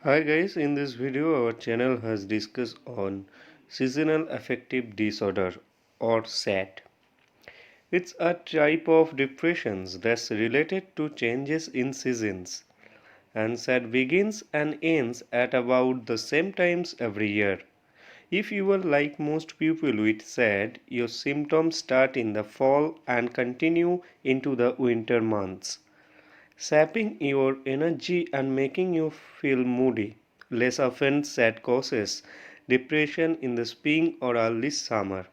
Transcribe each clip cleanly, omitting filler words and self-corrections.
Hi guys, in this video our channel has discussed on seasonal affective disorder or SAD. It's a type of depressions that's related to changes in seasons, and SAD begins and ends at about the same times every year. If you are like most people with SAD, your symptoms start in the fall and continue into the winter months, sapping your energy and making you feel moody. Less often, SAD causes depression in the spring or early summer.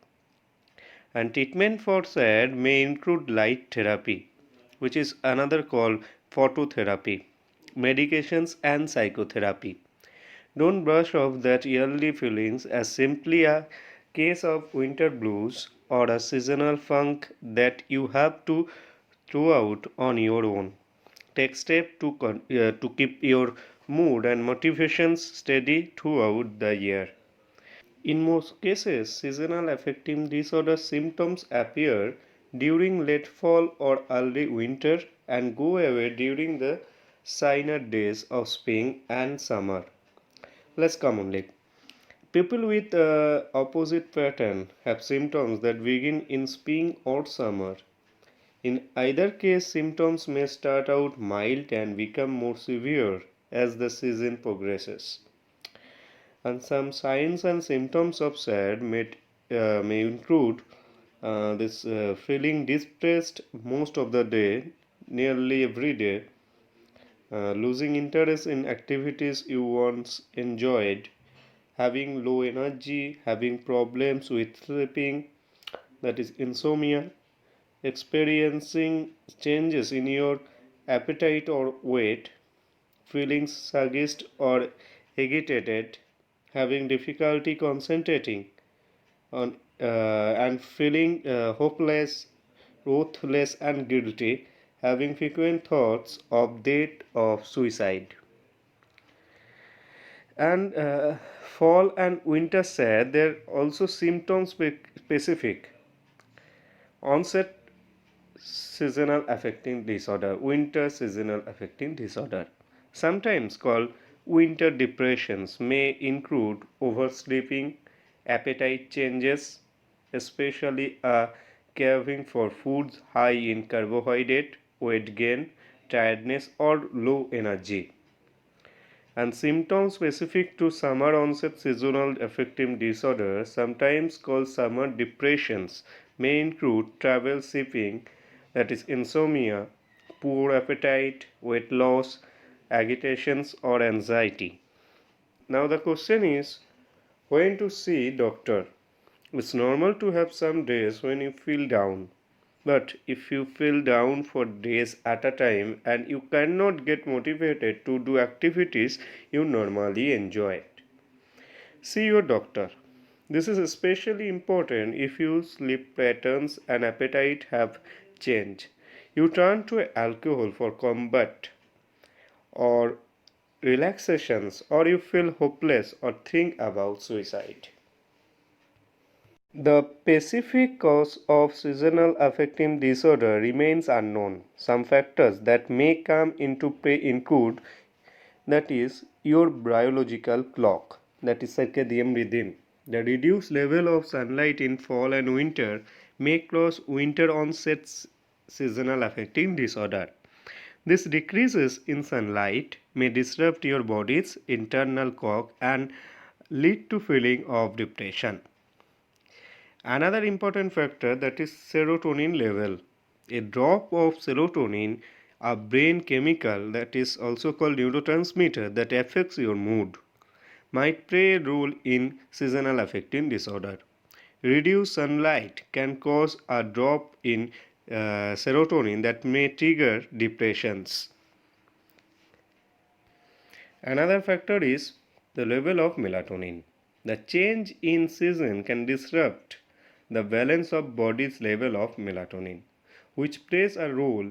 And treatment for SAD may include light therapy, which is another called phototherapy, medications, and psychotherapy. Don't brush off that yearly feelings as simply a case of winter blues or a seasonal funk that you have to throw out on your own. Take steps to keep your mood and motivations steady throughout the year. In most cases, seasonal affective disorder symptoms appear during late fall or early winter and go away during the shiner days of spring and summer. Less commonly, people with opposite pattern have symptoms that begin in spring or summer. In either case, symptoms may start out mild and become more severe as the season progresses. And some signs and symptoms of SAD may include this feeling depressed most of the day, nearly every day, losing interest in activities you once enjoyed, having low energy, having problems with sleeping, that is insomnia, experiencing changes in your appetite or weight, feeling sluggish or agitated, having difficulty concentrating on and feeling hopeless, ruthless, and guilty, having frequent thoughts of death or suicide. And fall and winter SAD, they're also symptoms specific. Onset seasonal affecting disorder, winter seasonal affecting disorder, sometimes called winter depressions, may include oversleeping, appetite changes, especially a craving for foods high in carbohydrate, weight gain, tiredness, or low energy. And symptoms specific to summer onset seasonal affective disorder, sometimes called summer depressions, may include travel sipping, that is insomnia, poor appetite, weight loss, agitations, or anxiety. Now the question is, when to see doctor? It's normal to have some days when you feel down. But if you feel down for days at a time and you cannot get motivated to do activities you normally enjoy, see your doctor. This is especially important if your sleep patterns and appetite have changed. You turn to alcohol for comfort or relaxations, or you feel hopeless or think about suicide. The specific cause of seasonal affective disorder remains unknown. Some factors that may come into play include, that is, your biological clock, that is circadian rhythm. The reduced level of sunlight in fall and winter may cause winter onset seasonal affective disorder. This decreases in sunlight may disrupt your body's internal clock and lead to feeling of depression. Another important factor, that is serotonin level. A drop of serotonin, a brain chemical that is also called neurotransmitter that affects your mood, might play a role in seasonal affective disorder. Reduced sunlight can cause a drop in serotonin that may trigger depressions. Another factor is the level of melatonin. The change in season can disrupt the balance of body's level of melatonin, which plays a role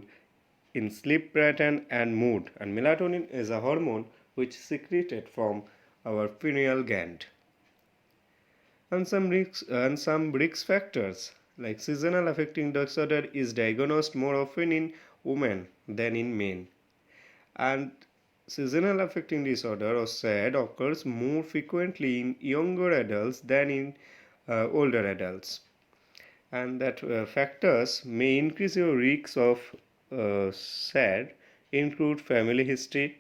in sleep pattern and mood. And melatonin is a hormone which is secreted from our pineal gland. And some risk factors like seasonal affecting disorder is diagnosed more often in women than in men, and seasonal affecting disorder or SAD occurs more frequently in younger adults than in older adults, and that factors may increase your risks of SAD include family history.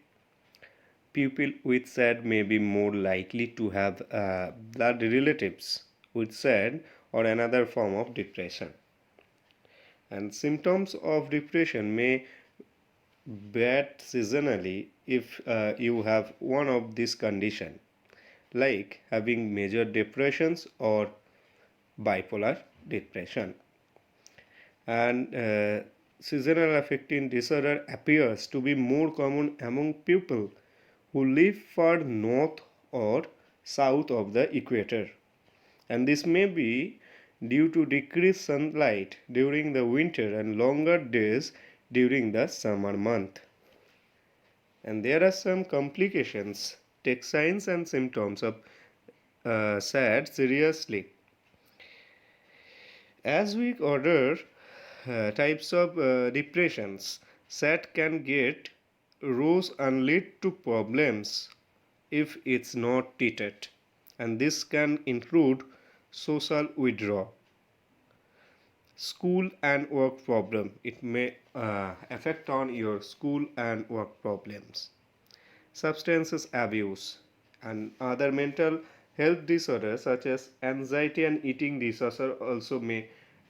People with SAD may be more likely to have blood relatives with SAD or another form of depression. And symptoms of depression may bad seasonally if you have one of these condition, like having major depressions or bipolar depression. And seasonal affecting disorder appears to be more common among people who live far north or south of the equator, and this may be due to decreased sunlight during the winter and longer days during the summer month. And there are some complications. Take signs and symptoms of SAD seriously. As we order types of depressions, SAD can get worse and lead to problems if it's not treated. And this can include social withdrawal, school and work problem. It may affect on your school and work problems, substances abuse, and other mental health disorders such as anxiety and eating disorder also may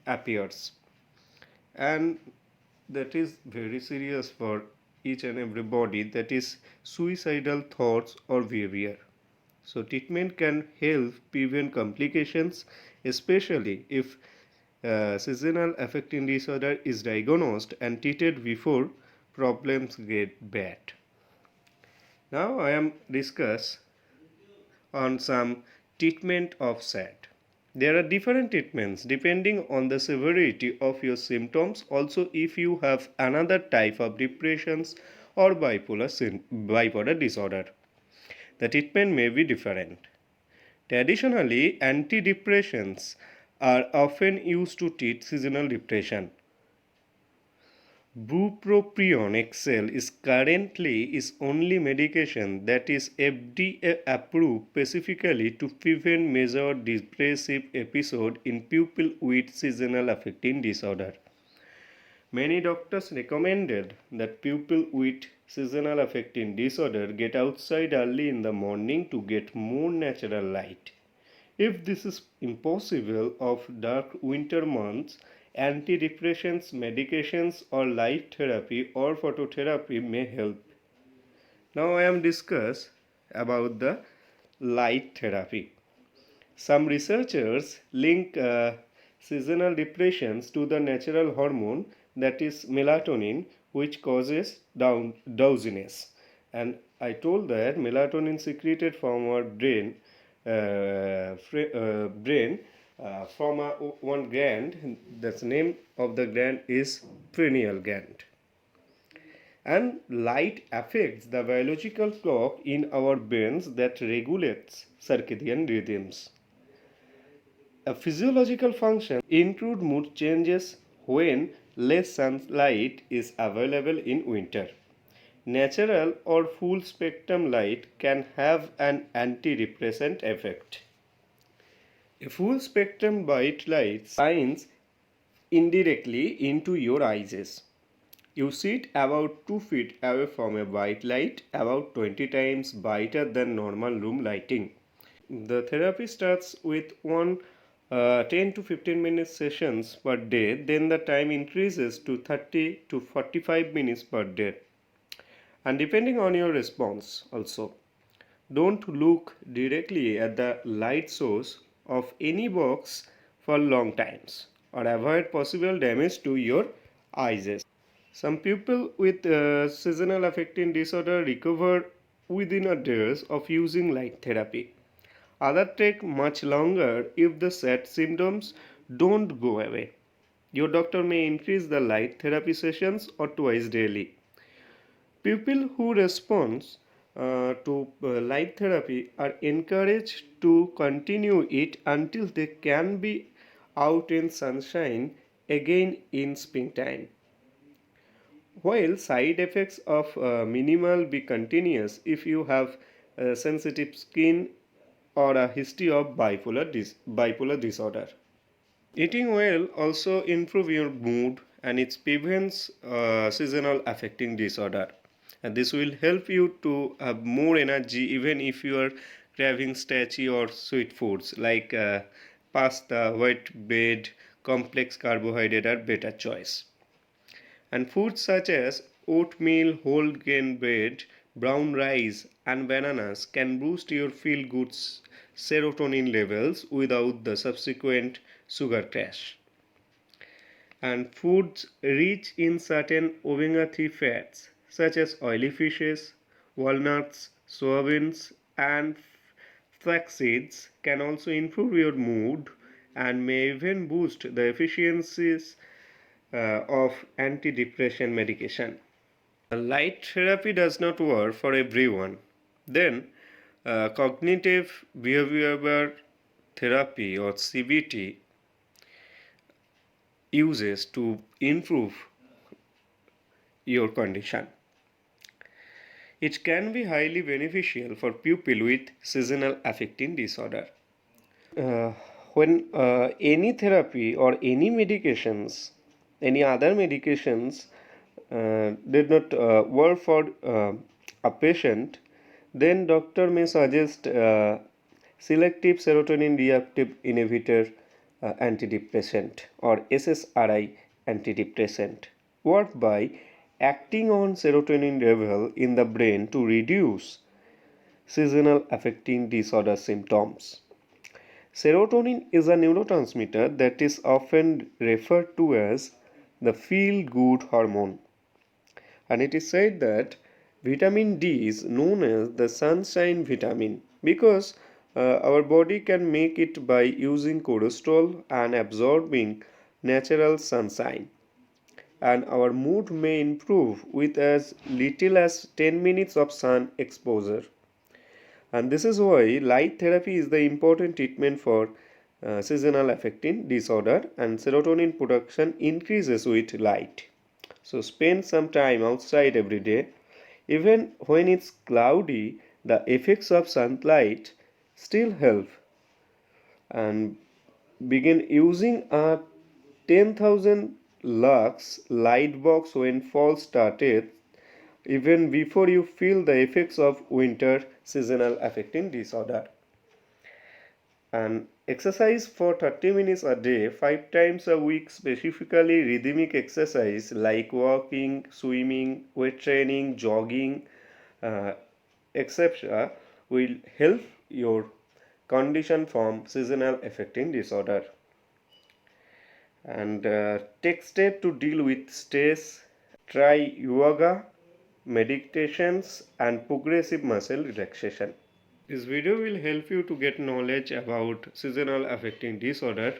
appears, and that is very serious for each and everybody, that is suicidal thoughts or behavior. So treatment can help prevent complications, especially if seasonal affecting disorder is diagnosed and treated before problems get bad. Now I am discuss on some treatment of SAD. There are different treatments depending on the severity of your symptoms. Also, if you have another type of depressions or bipolar disorder, the treatment may be different. Traditionally, antidepressants are often used to treat seasonal depression. Bupropion XL is currently is only medication that is FDA approved specifically to prevent major depressive episode in people with seasonal affecting disorder. Many doctors recommended that people with seasonal affecting disorder get outside early in the morning to get more natural light. If this is impossible of dark winter months, antidepressants, medications or light therapy or phototherapy may help. Now I am discuss about the light therapy. Some researchers link seasonal depressions to the natural hormone that is melatonin, which causes drowsiness. And I told that melatonin secreted from our brain from one gland. The name of the gland is pineal gland. And light affects the biological clock in our brains that regulates circadian rhythms. A physiological function include mood changes when less sunlight is available in winter. Natural or full spectrum light can have an antidepressant effect. A full spectrum bright light shines indirectly into your eyes. You sit about 2 feet away from a bright light, about 20 times brighter than normal room lighting. The therapy starts with 10 to 15 minutes sessions per day, then the time increases to 30 to 45 minutes per day. And depending on your response also, don't look directly at the light source of any box for long times or avoid possible damage to your eyes. Some people with seasonal affecting disorder recover within a days of using light therapy. Others take much longer if the sad symptoms don't go away. Your doctor may increase the light therapy sessions or twice daily. People who respond to light therapy are encouraged to continue it until they can be out in sunshine again in springtime. while side effects of minimal be continuous if you have sensitive skin or a history of bipolar disorder. Eating well also improve your mood and it prevents seasonal affecting disorder. And this will help you to have more energy even if you are craving starchy or sweet foods like pasta, white bread, complex carbohydrate are better choice. And foods such as oatmeal, whole grain bread, brown rice, and bananas can boost your feel good serotonin levels without the subsequent sugar crash. And foods rich in certain omega 3 fats, such as oily fishes, walnuts, soybeans, and flax seeds, can also improve your mood and may even boost the efficiencies of antidepressant medication. Light therapy does not work for everyone. Then, cognitive behavioral therapy or CBT uses to improve your condition. It can be highly beneficial for people with seasonal affecting disorder. Uh, when any therapy or any other medications did not work for a patient, then doctor may suggest selective serotonin reuptake inhibitor antidepressant or SSRI antidepressant, work by acting on serotonin level in the brain to reduce seasonal affecting disorder symptoms. Serotonin is a neurotransmitter that is often referred to as the feel good hormone, and it is said that vitamin D is known as the sunshine vitamin because our body can make it by using cholesterol and absorbing natural sunshine, and our mood may improve with as little as 10 minutes of sun exposure. And this is why light therapy is the important treatment for seasonal affecting disorder, and serotonin production increases with light. So spend some time outside every day. Even when it's cloudy, the effects of sunlight still help, and begin using a 10,000 lux light box when fall started, even before you feel the effects of winter seasonal affecting disorder. And exercise for 30 minutes a day, 5 times a week, specifically rhythmic exercise like walking, swimming, weight training, jogging, uh, etc., will help your condition from seasonal affecting disorder. And take step to deal with stress. Try yoga, meditations, and progressive muscle relaxation. This video will help you to get knowledge about seasonal affecting disorder.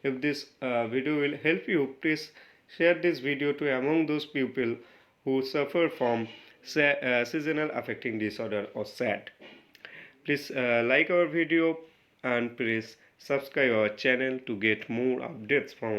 If this video will help you, please share this video to among those people who suffer from seasonal affecting disorder or SAD. Please like our video and please subscribe our channel to get more updates from